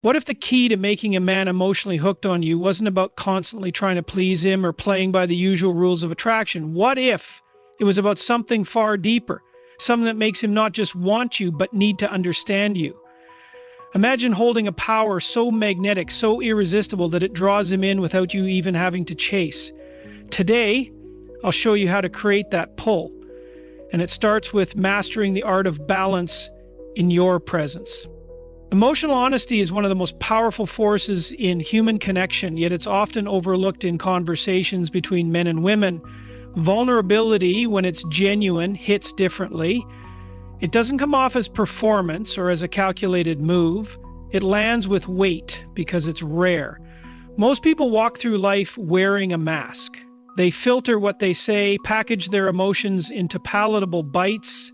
What if the key to making a man emotionally hooked on you wasn't about constantly trying to please him or playing by the usual rules of attraction? What if it was about something far deeper, something that makes him not just want you, but need to understand you? Imagine holding a power so magnetic, so irresistible that it draws him in without you even having to chase. Today, I'll show you how to create that pull. And it starts with mastering the art of balance in your presence. Emotional honesty is one of the most powerful forces in human connection, yet it's often overlooked in conversations between men and women. Vulnerability, when it's genuine, hits differently. It doesn't come off as performance or as a calculated move. It lands with weight because it's rare. Most people walk through life wearing a mask. They filter what they say, package their emotions into palatable bites,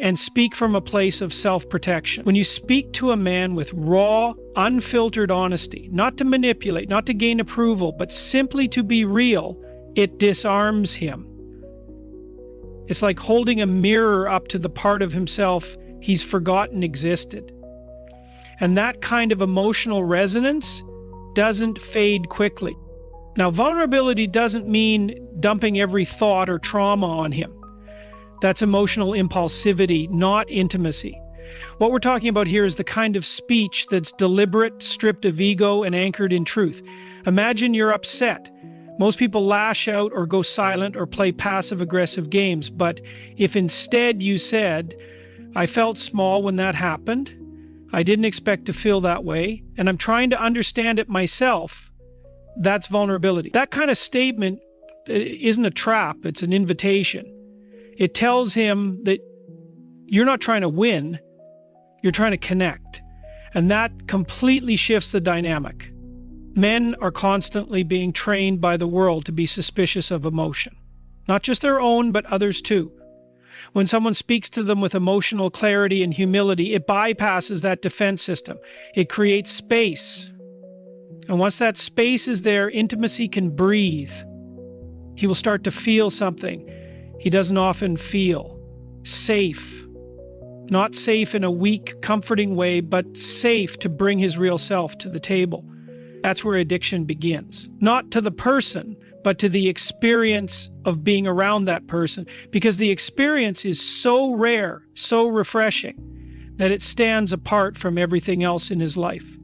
and speak from a place of self-protection. When you speak to a man with raw, unfiltered honesty, not to manipulate, not to gain approval, but simply to be real, it disarms him. It's like holding a mirror up to the part of himself he's forgotten existed. And that kind of emotional resonance doesn't fade quickly. Now, vulnerability doesn't mean dumping every thought or trauma on him. That's emotional impulsivity, not intimacy. What we're talking about here is the kind of speech that's deliberate, stripped of ego, and anchored in truth. Imagine you're upset. Most people lash out or go silent or play passive-aggressive games. But if instead you said, "I felt small when that happened. I didn't expect to feel that way, and I'm trying to understand it myself," that's vulnerability. That kind of statement isn't a trap, it's an invitation. It tells him that you're not trying to win, you're trying to connect. And that completely shifts the dynamic. Men are constantly being trained by the world to be suspicious of emotion. Not just their own, but others too. When someone speaks to them with emotional clarity and humility, it bypasses that defense system. It creates space. And once that space is there, intimacy can breathe. He will start to feel something he doesn't often feel. Safe. Not safe in a weak, comforting way, but safe to bring his real self to the table. That's where addiction begins. Not to the person, but to the experience of being around that person. Because the experience is so rare, so refreshing, that it stands apart from everything else in his life.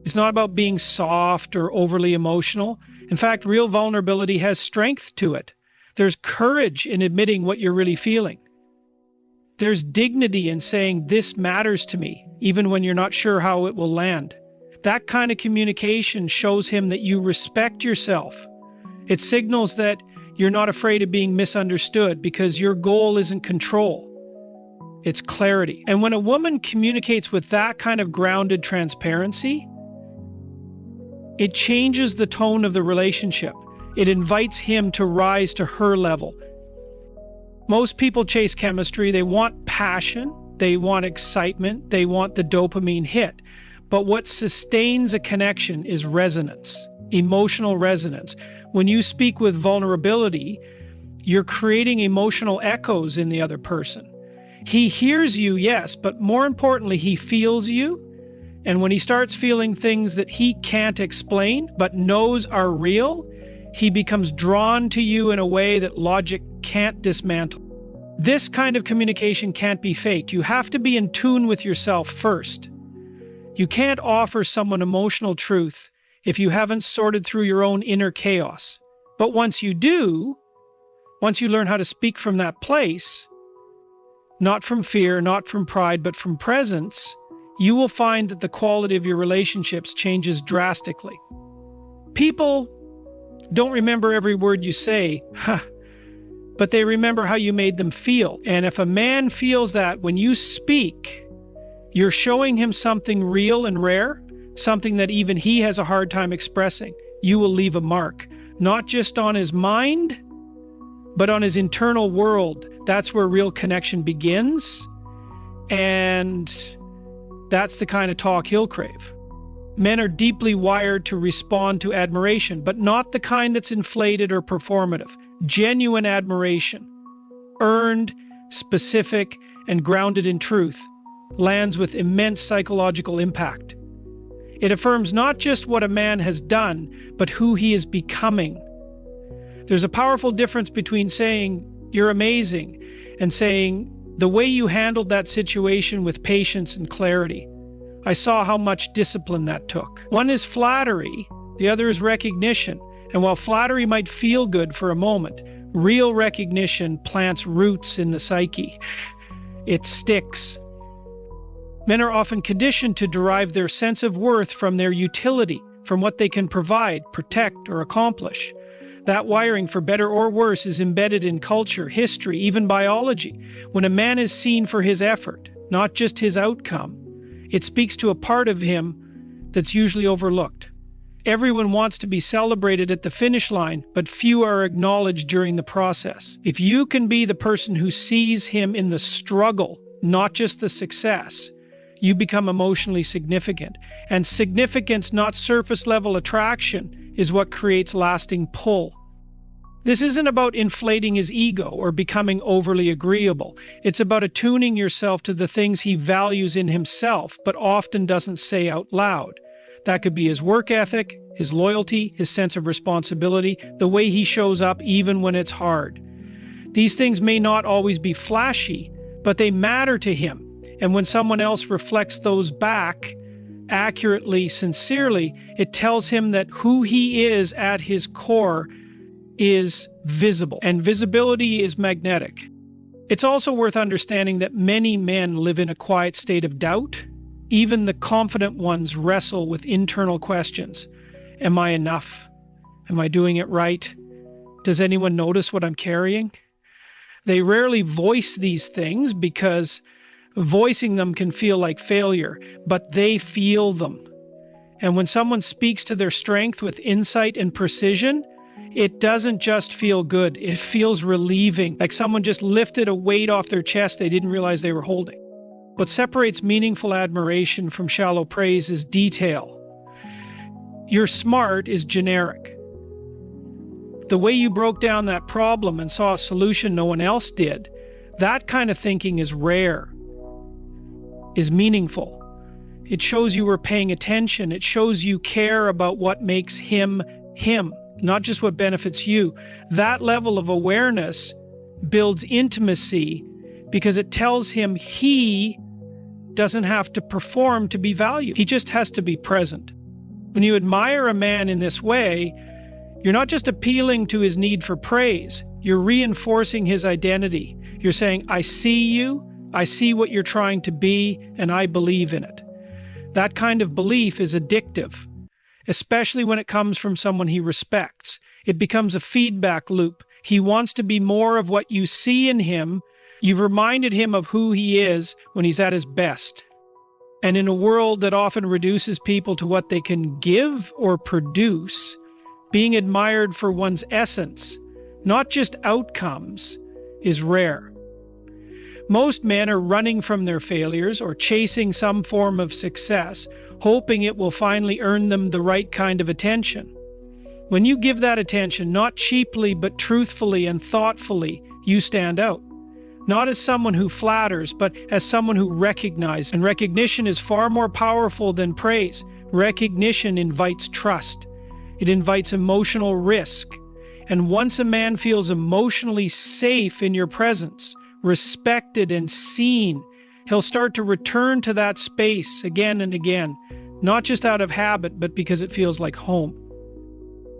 It's not about being soft or overly emotional. In fact, real vulnerability has strength to it. There's courage in admitting what you're really feeling. There's dignity in saying, "This matters to me," even when you're not sure how it will land. That kind of communication shows him that you respect yourself. It signals that you're not afraid of being misunderstood because your goal isn't control. It's clarity. And when a woman communicates with that kind of grounded transparency, it changes the tone of the relationship. It invites him to rise to her level. Most people chase chemistry. They want passion. They want excitement. They want the dopamine hit. But what sustains a connection is resonance, emotional resonance. When you speak with vulnerability, you're creating emotional echoes in the other person. He hears you, yes, but more importantly, he feels you. And when he starts feeling things that he can't explain, but knows are real, he becomes drawn to you in a way that logic can't dismantle. This kind of communication can't be faked. You have to be in tune with yourself first. You can't offer someone emotional truth if you haven't sorted through your own inner chaos. But once you do, once you learn how to speak from that place, not from fear, not from pride, but from presence, you will find that the quality of your relationships changes drastically. People don't remember every word you say, but they remember how you made them feel. And if a man feels that when you speak, you're showing him something real and rare, something that even he has a hard time expressing, you will leave a mark, not just on his mind, but on his internal world. That's where real connection begins. And that's the kind of talk he'll crave. Men are deeply wired to respond to admiration, but not the kind that's inflated or performative. Genuine admiration, earned, specific, and grounded in truth, lands with immense psychological impact. It affirms not just what a man has done, but who he is becoming. There's a powerful difference between saying, "You're amazing," and saying, "The way you handled that situation with patience and clarity. I saw how much discipline that took." One is flattery, the other is recognition. And while flattery might feel good for a moment, real recognition plants roots in the psyche. It sticks. Men are often conditioned to derive their sense of worth from their utility, from what they can provide, protect, or accomplish. That wiring, for better or worse, is embedded in culture, history, even biology. When a man is seen for his effort, not just his outcome, it speaks to a part of him that's usually overlooked. Everyone wants to be celebrated at the finish line, but few are acknowledged during the process. If you can be the person who sees him in the struggle, not just the success, you become emotionally significant. And significance, not surface-level attraction, is what creates lasting pull. This isn't about inflating his ego or becoming overly agreeable. It's about attuning yourself to the things he values in himself, but often doesn't say out loud. That could be his work ethic, his loyalty, his sense of responsibility, the way he shows up even when it's hard. These things may not always be flashy, but they matter to him. And when someone else reflects those back accurately, sincerely, it tells him that who he is at his core is visible, and visibility is magnetic. It's also worth understanding that many men live in a quiet state of doubt. Even the confident ones wrestle with internal questions. Am I enough? Am I doing it right? Does anyone notice what I'm carrying? They rarely voice these things because voicing them can feel like failure, but they feel them. And when someone speaks to their strength with insight and precision, it doesn't just feel good. It feels relieving, like someone just lifted a weight off their chest they didn't realize they were holding. What separates meaningful admiration from shallow praise is detail. You're smart is generic. The way you broke down that problem and saw a solution no one else did, that kind of thinking is rare, is meaningful. It shows you were paying attention. It shows you care about what makes him, not just what benefits you. That level of awareness builds intimacy because it tells him he doesn't have to perform to be valued. He just has to be present. When you admire a man in this way, you're not just appealing to his need for praise. You're reinforcing his identity. You're saying, I see you, I see what you're trying to be, and I believe in it. That kind of belief is addictive, especially when it comes from someone he respects. It becomes a feedback loop. He wants to be more of what you see in him. You've reminded him of who he is when he's at his best. And in a world that often reduces people to what they can give or produce, being admired for one's essence, not just outcomes, is rare. Most men are running from their failures or chasing some form of success, hoping it will finally earn them the right kind of attention. When you give that attention, not cheaply but truthfully and thoughtfully, you stand out. Not as someone who flatters, but as someone who recognizes. And recognition is far more powerful than praise. Recognition invites trust. It invites emotional risk. And once a man feels emotionally safe in your presence, respected and seen, he'll start to return to that space again and again, not just out of habit, but because it feels like home.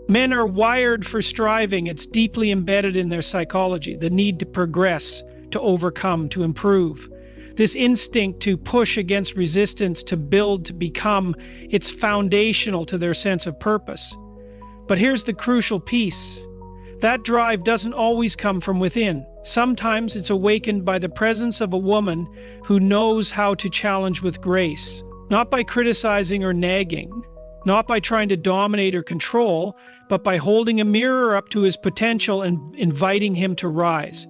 Men are wired for striving. It's deeply embedded in their psychology, the need to progress, to overcome, to improve. This instinct to push against resistance, to build, to become, it's foundational to their sense of purpose. But here's the crucial piece. That drive doesn't always come from within. Sometimes it's awakened by the presence of a woman who knows how to challenge with grace, not by criticizing or nagging, not by trying to dominate or control, but by holding a mirror up to his potential and inviting him to rise.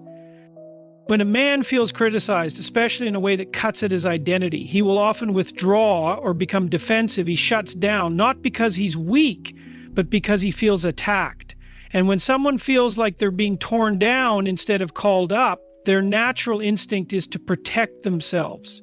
When a man feels criticized, especially in a way that cuts at his identity, he will often withdraw or become defensive. He shuts down, not because he's weak, but because he feels attacked. And when someone feels like they're being torn down instead of called up, their natural instinct is to protect themselves.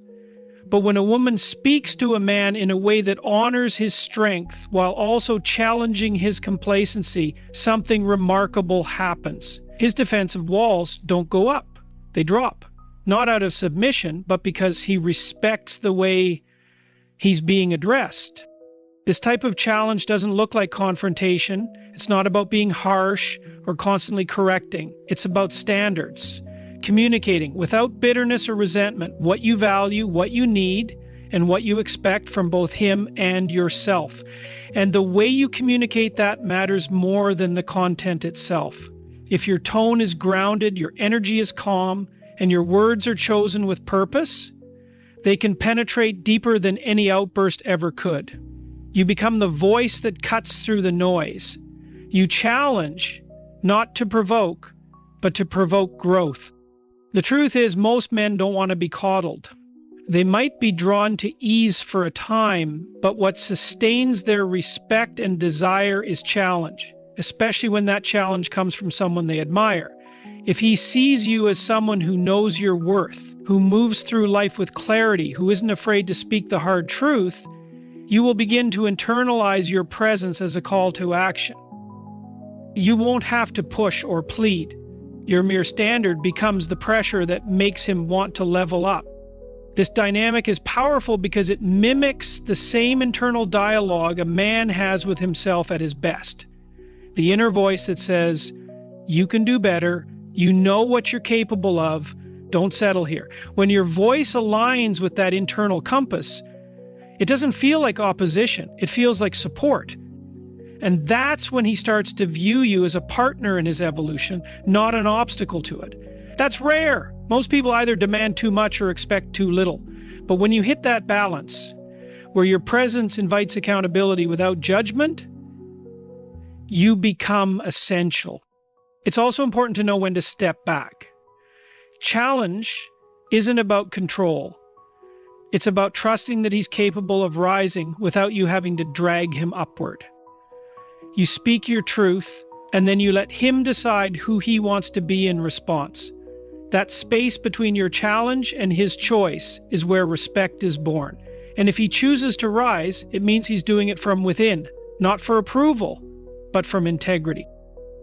But when a woman speaks to a man in a way that honors his strength while also challenging his complacency, something remarkable happens. His defensive walls don't go up, they drop. Not out of submission, but because he respects the way he's being addressed. This type of challenge doesn't look like confrontation. It's not about being harsh or constantly correcting. It's about standards. Communicating without bitterness or resentment what you value, what you need, and what you expect from both him and yourself. And the way you communicate that matters more than the content itself. If your tone is grounded, your energy is calm, and your words are chosen with purpose, they can penetrate deeper than any outburst ever could. You become the voice that cuts through the noise. You challenge, not to provoke, but to provoke growth. The truth is, most men don't want to be coddled. They might be drawn to ease for a time, but what sustains their respect and desire is challenge, especially when that challenge comes from someone they admire. If he sees you as someone who knows your worth, who moves through life with clarity, who isn't afraid to speak the hard truth, you will begin to internalize your presence as a call to action. You won't have to push or plead. Your mere standard becomes the pressure that makes him want to level up. This dynamic is powerful because it mimics the same internal dialogue a man has with himself at his best. The inner voice that says, "You can do better, you know what you're capable of, don't settle here." When your voice aligns with that internal compass, it doesn't feel like opposition, it feels like support. And that's when he starts to view you as a partner in his evolution, not an obstacle to it. That's rare. Most people either demand too much or expect too little. But when you hit that balance, where your presence invites accountability without judgment, you become essential. It's also important to know when to step back. Challenge isn't about control. It's about trusting that he's capable of rising without you having to drag him upward. You speak your truth, and then you let him decide who he wants to be in response. That space between your challenge and his choice is where respect is born. And if he chooses to rise, it means he's doing it from within, not for approval, but from integrity.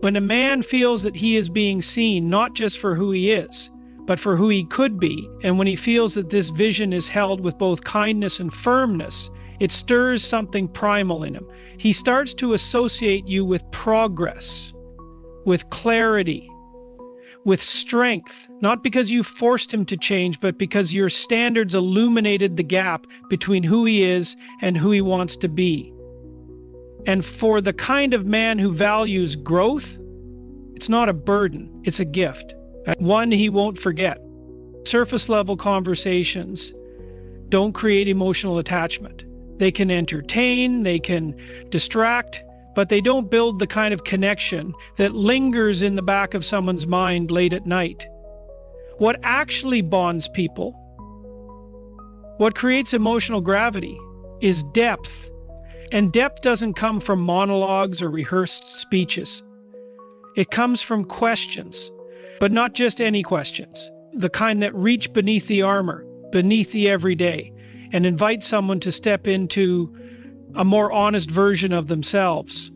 When a man feels that he is being seen not just for who he is, but for who he could be, and when he feels that this vision is held with both kindness and firmness, it stirs something primal in him. He starts to associate you with progress, with clarity, with strength, not because you forced him to change, but because your standards illuminated the gap between who he is and who he wants to be. And for the kind of man who values growth, it's not a burden, it's a gift. One he won't forget. Surface level conversations don't create emotional attachment. They can entertain, they can distract, but they don't build the kind of connection that lingers in the back of someone's mind late at night. What actually bonds people, what creates emotional gravity, is depth. And depth doesn't come from monologues or rehearsed speeches. It comes from questions, but not just any questions, the kind that reach beneath the armor, beneath the everyday, and invite someone to step into a more honest version of themselves.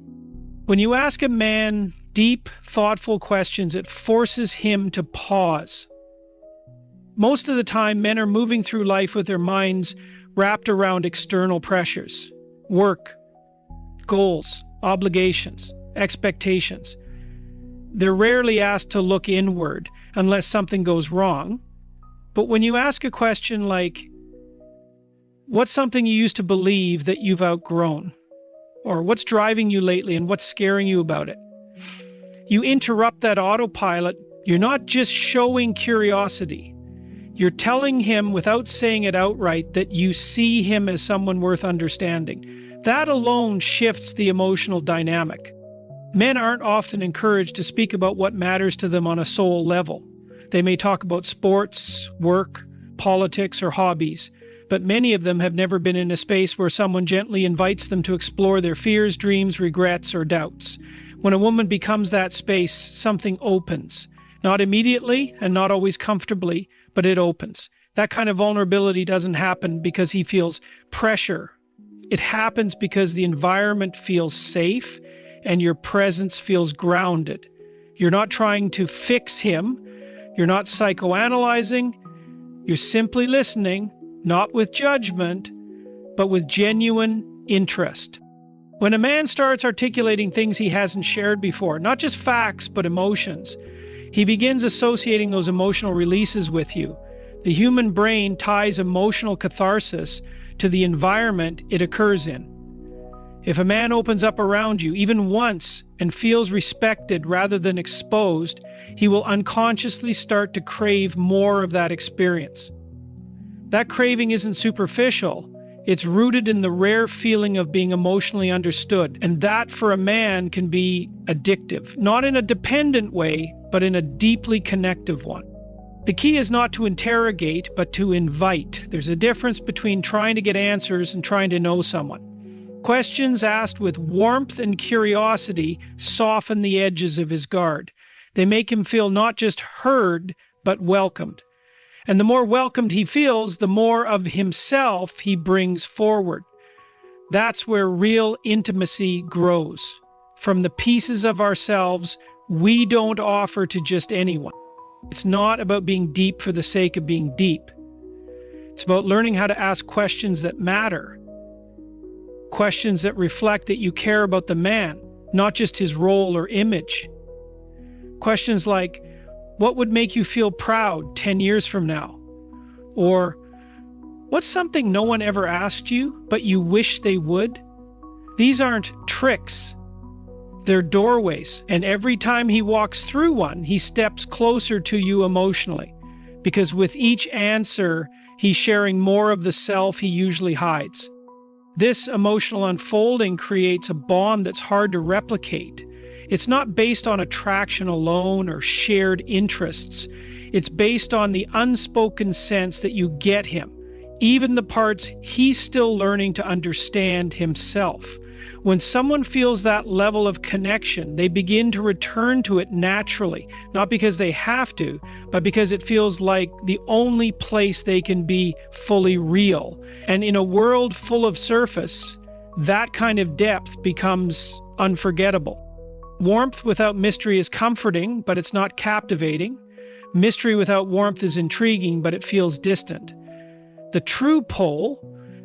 When you ask a man deep, thoughtful questions, it forces him to pause. Most of the time, men are moving through life with their minds wrapped around external pressures, work, goals, obligations, expectations. They're rarely asked to look inward unless something goes wrong. But when you ask a question like, "What's something you used to believe that you've outgrown?" Or "What's driving you lately and what's scaring you about it?" You interrupt that autopilot. You're not just showing curiosity. You're telling him without saying it outright that you see him as someone worth understanding. That alone shifts the emotional dynamic. Men aren't often encouraged to speak about what matters to them on a soul level. They may talk about sports, work, politics, or hobbies, but many of them have never been in a space where someone gently invites them to explore their fears, dreams, regrets, or doubts. When a woman becomes that space, something opens. Not immediately and not always comfortably, but it opens. That kind of vulnerability doesn't happen because he feels pressure. It happens because the environment feels safe and your presence feels grounded. You're not trying to fix him. You're not psychoanalyzing. You're simply listening, not with judgment, but with genuine interest. When a man starts articulating things he hasn't shared before, not just facts, but emotions, he begins associating those emotional releases with you. The human brain ties emotional catharsis to the environment it occurs in. If a man opens up around you, even once, and feels respected rather than exposed, he will unconsciously start to crave more of that experience. That craving isn't superficial. It's rooted in the rare feeling of being emotionally understood, and that for a man can be addictive, not in a dependent way, but in a deeply connective one. The key is not to interrogate, but to invite. There's a difference between trying to get answers and trying to know someone. Questions asked with warmth and curiosity soften the edges of his guard. They make him feel not just heard, but welcomed. And the more welcomed he feels, the more of himself he brings forward. That's where real intimacy grows. From the pieces of ourselves we don't offer to just anyone. It's not about being deep for the sake of being deep. It's about learning how to ask questions that matter. Questions that reflect that you care about the man, not just his role or image. Questions like, what would make you feel proud 10 years from now? Or, what's something no one ever asked you, but you wish they would? These aren't tricks. They're doorways, and every time he walks through one, he steps closer to you emotionally, because with each answer, he's sharing more of the self he usually hides. This emotional unfolding creates a bond that's hard to replicate. It's not based on attraction alone or shared interests. It's based on the unspoken sense that you get him, even the parts he's still learning to understand himself. When someone feels that level of connection, they begin to return to it naturally, not because they have to, but because it feels like the only place they can be fully real. And in a world full of surface, that kind of depth becomes unforgettable. Warmth without mystery is comforting, but it's not captivating. Mystery without warmth is intriguing, but it feels distant. The true pull,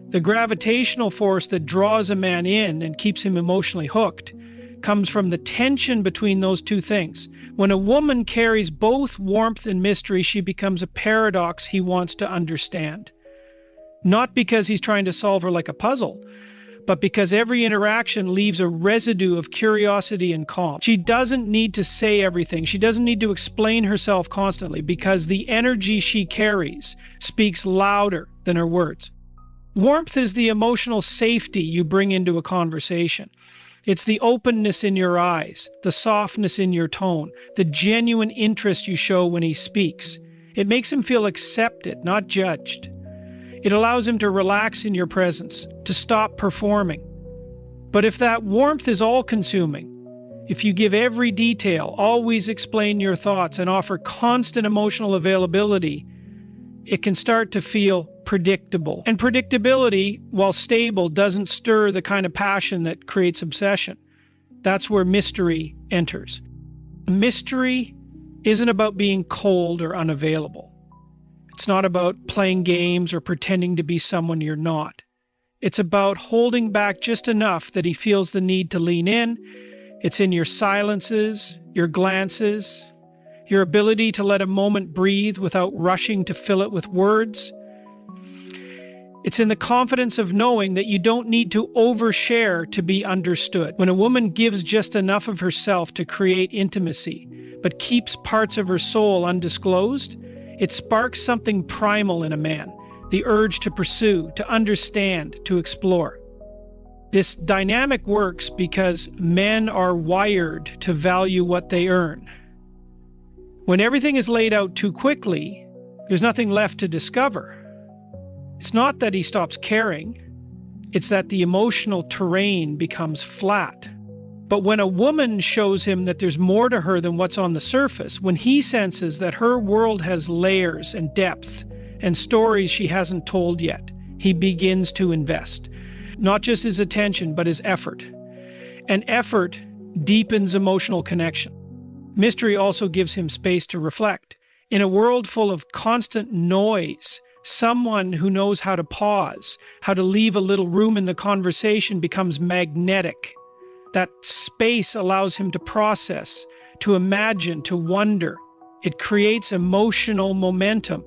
the gravitational force that draws a man in and keeps him emotionally hooked, comes from the tension between those two things. When a woman carries both warmth and mystery, she becomes a paradox he wants to understand. Not because he's trying to solve her like a puzzle, but because every interaction leaves a residue of curiosity and calm. She doesn't need to say everything. She doesn't need to explain herself constantly, because the energy she carries speaks louder than her words. Warmth is the emotional safety you bring into a conversation. It's the openness in your eyes, the softness in your tone, the genuine interest you show when he speaks. It makes him feel accepted, not judged. It allows him to relax in your presence, to stop performing. But if that warmth is all-consuming, if you give every detail, always explain your thoughts, and offer constant emotional availability, it can start to feel predictable. And predictability, while stable, doesn't stir the kind of passion that creates obsession. That's where mystery enters. Mystery isn't about being cold or unavailable. It's not about playing games or pretending to be someone you're not. It's about holding back just enough that he feels the need to lean in. It's in your silences, your glances, your ability to let a moment breathe without rushing to fill it with words. It's in the confidence of knowing that you don't need to overshare to be understood. When a woman gives just enough of herself to create intimacy, but keeps parts of her soul undisclosed, it sparks something primal in a man, the urge to pursue, to understand, to explore. This dynamic works because men are wired to value what they earn. When everything is laid out too quickly, there's nothing left to discover. It's not that he stops caring, it's that the emotional terrain becomes flat. But when a woman shows him that there's more to her than what's on the surface, when he senses that her world has layers and depth and stories she hasn't told yet. He begins to invest. Not just his attention, but his effort. And effort deepens emotional connection. Mystery also gives him space to reflect. In a world full of constant noise, someone who knows how to pause, how to leave a little room in the conversation becomes magnetic. That space allows him to process, to imagine, to wonder. It creates emotional momentum.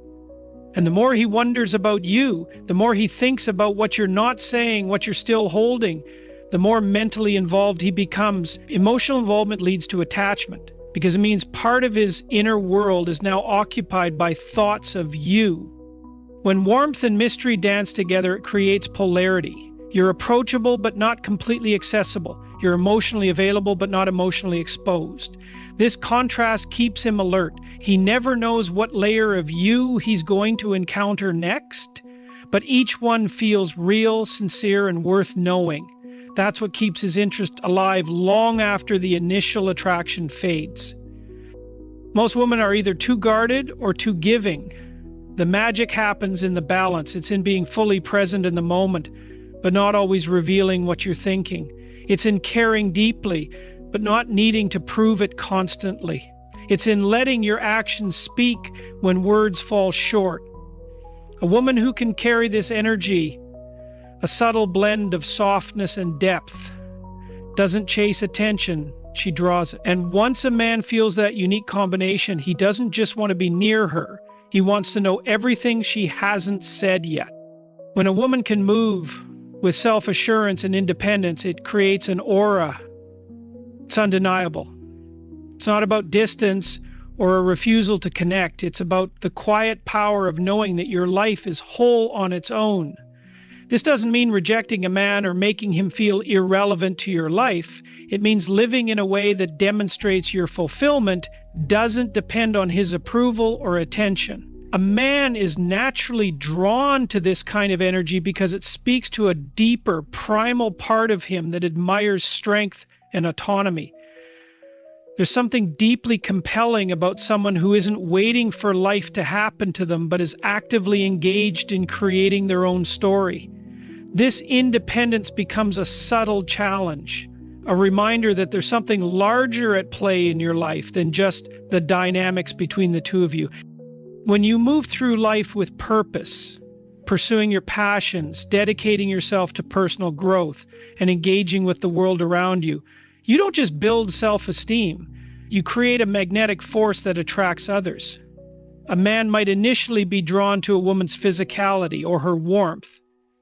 And the more he wonders about you, the more he thinks about what you're not saying, what you're still holding, the more mentally involved he becomes. Emotional involvement leads to attachment because it means part of his inner world is now occupied by thoughts of you. When warmth and mystery dance together, it creates polarity. You're approachable but not completely accessible. You're emotionally available but not emotionally exposed. This contrast keeps him alert. He never knows what layer of you he's going to encounter next, but each one feels real, sincere, and worth knowing. That's what keeps his interest alive long after the initial attraction fades. Most women are either too guarded or too giving. The magic happens in the balance. It's in being fully present in the moment, but not always revealing what you're thinking. It's in caring deeply, but not needing to prove it constantly. It's in letting your actions speak when words fall short. A woman who can carry this energy, a subtle blend of softness and depth, doesn't chase attention, she draws it. And once a man feels that unique combination, he doesn't just want to be near her. He wants to know everything she hasn't said yet. When a woman can move with self-assurance and independence, it creates an aura. It's undeniable. It's not about distance or a refusal to connect. It's about the quiet power of knowing that your life is whole on its own. This doesn't mean rejecting a man or making him feel irrelevant to your life. It means living in a way that demonstrates your fulfillment doesn't depend on his approval or attention. A man is naturally drawn to this kind of energy because it speaks to a deeper, primal part of him that admires strength and autonomy. There's something deeply compelling about someone who isn't waiting for life to happen to them, but is actively engaged in creating their own story. This independence becomes a subtle challenge, a reminder that there's something larger at play in your life than just the dynamics between the two of you. When you move through life with purpose, pursuing your passions, dedicating yourself to personal growth, and engaging with the world around you, you don't just build self-esteem, you create a magnetic force that attracts others. A man might initially be drawn to a woman's physicality or her warmth,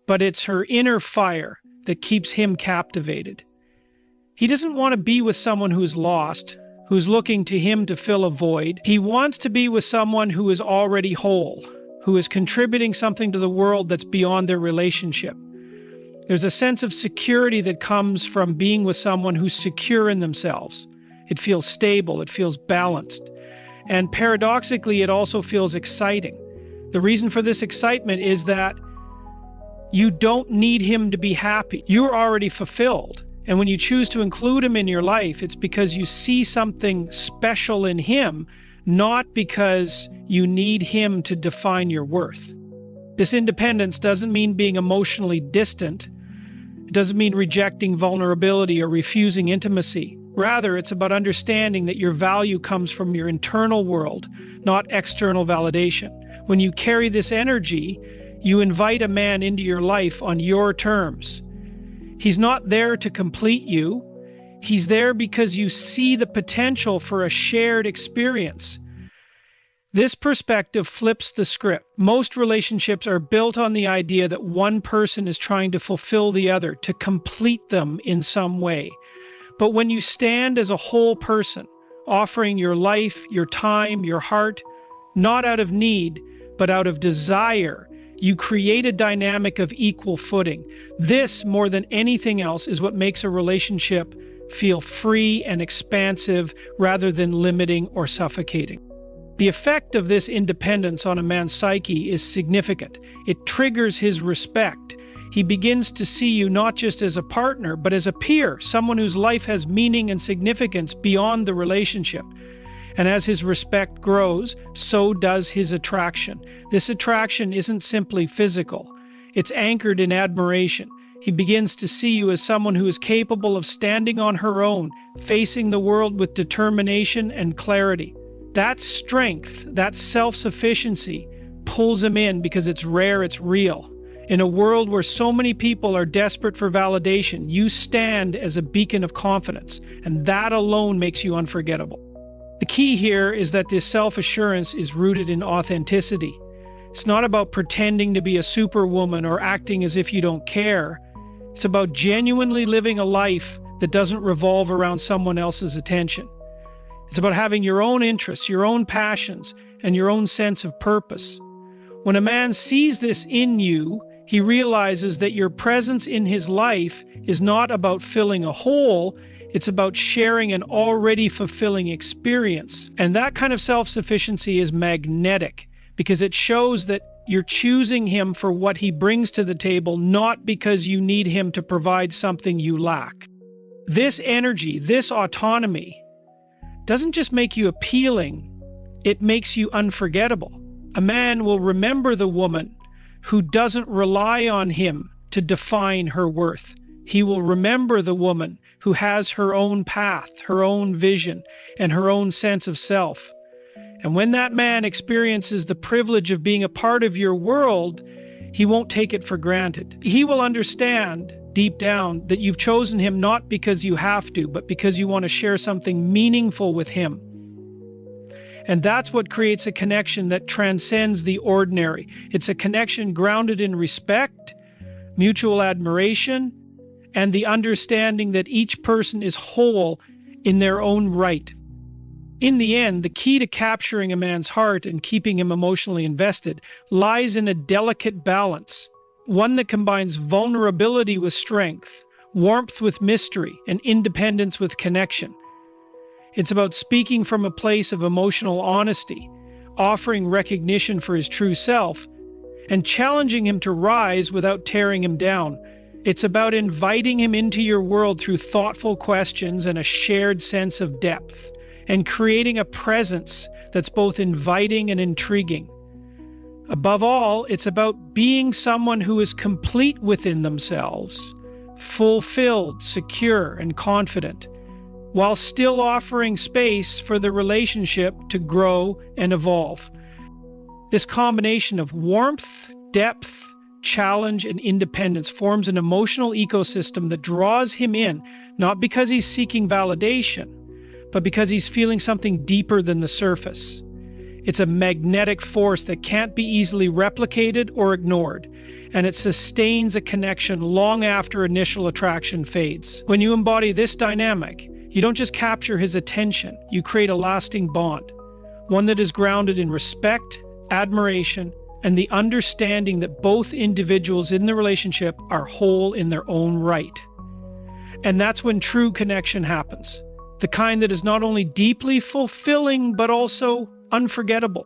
but it's her inner fire that keeps him captivated. He doesn't want to be with someone who's lost, who's looking to him to fill a void. He wants to be with someone who is already whole, who is contributing something to the world that's beyond their relationship. There's a sense of security that comes from being with someone who's secure in themselves. It feels stable, it feels balanced. And paradoxically, it also feels exciting. The reason for this excitement is that you don't need him to be happy. You're already fulfilled. And when you choose to include him in your life, it's because you see something special in him, not because you need him to define your worth. This independence doesn't mean being emotionally distant. It doesn't mean rejecting vulnerability or refusing intimacy. Rather, it's about understanding that your value comes from your internal world, not external validation. When you carry this energy, you invite a man into your life on your terms. He's not there to complete you. He's there because you see the potential for a shared experience. This perspective flips the script. Most relationships are built on the idea that one person is trying to fulfill the other, to complete them in some way. But when you stand as a whole person, offering your life, your time, your heart, not out of need, but out of desire, you create a dynamic of equal footing. This, more than anything else, is what makes a relationship feel free and expansive rather than limiting or suffocating. The effect of this independence on a man's psyche is significant. It triggers his respect. He begins to see you not just as a partner, but as a peer, someone whose life has meaning and significance beyond the relationship. And as his respect grows, so does his attraction. This attraction isn't simply physical. It's anchored in admiration. He begins to see you as someone who is capable of standing on her own, facing the world with determination and clarity. That strength, that self-sufficiency, pulls him in because it's rare, it's real. In a world where so many people are desperate for validation, you stand as a beacon of confidence, and that alone makes you unforgettable. The key here is that this self-assurance is rooted in authenticity. It's not about pretending to be a superwoman or acting as if you don't care. It's about genuinely living a life that doesn't revolve around someone else's attention. It's about having your own interests, your own passions, and your own sense of purpose. When a man sees this in you, he realizes that your presence in his life is not about filling a hole, it's about sharing an already fulfilling experience. And that kind of self-sufficiency is magnetic because it shows that you're choosing him for what he brings to the table, not because you need him to provide something you lack. This energy, this autonomy, doesn't just make you appealing, it makes you unforgettable. A man will remember the woman who doesn't rely on him to define her worth. He will remember the woman who has her own path, her own vision, and her own sense of self. And when that man experiences the privilege of being a part of your world, he won't take it for granted. He will understand deep down that you've chosen him not because you have to, but because you want to share something meaningful with him. And that's what creates a connection that transcends the ordinary. It's a connection grounded in respect, mutual admiration, and the understanding that each person is whole in their own right. In the end, the key to capturing a man's heart and keeping him emotionally invested lies in a delicate balance, one that combines vulnerability with strength, warmth with mystery, and independence with connection. It's about speaking from a place of emotional honesty, offering recognition for his true self, and challenging him to rise without tearing him down. It's about inviting him into your world through thoughtful questions and a shared sense of depth, and creating a presence that's both inviting and intriguing. Above all, it's about being someone who is complete within themselves, fulfilled, secure, and confident, while still offering space for the relationship to grow and evolve. This combination of warmth, depth, challenge, and independence forms an emotional ecosystem that draws him in, not because he's seeking validation, but because he's feeling something deeper than the surface. It's a magnetic force that can't be easily replicated or ignored, and it sustains a connection long after initial attraction fades. When you embody this dynamic, you don't just capture his attention, you create a lasting bond, one that is grounded in respect, admiration, and the understanding that both individuals in the relationship are whole in their own right. And that's when true connection happens, the kind that is not only deeply fulfilling, but also unforgettable.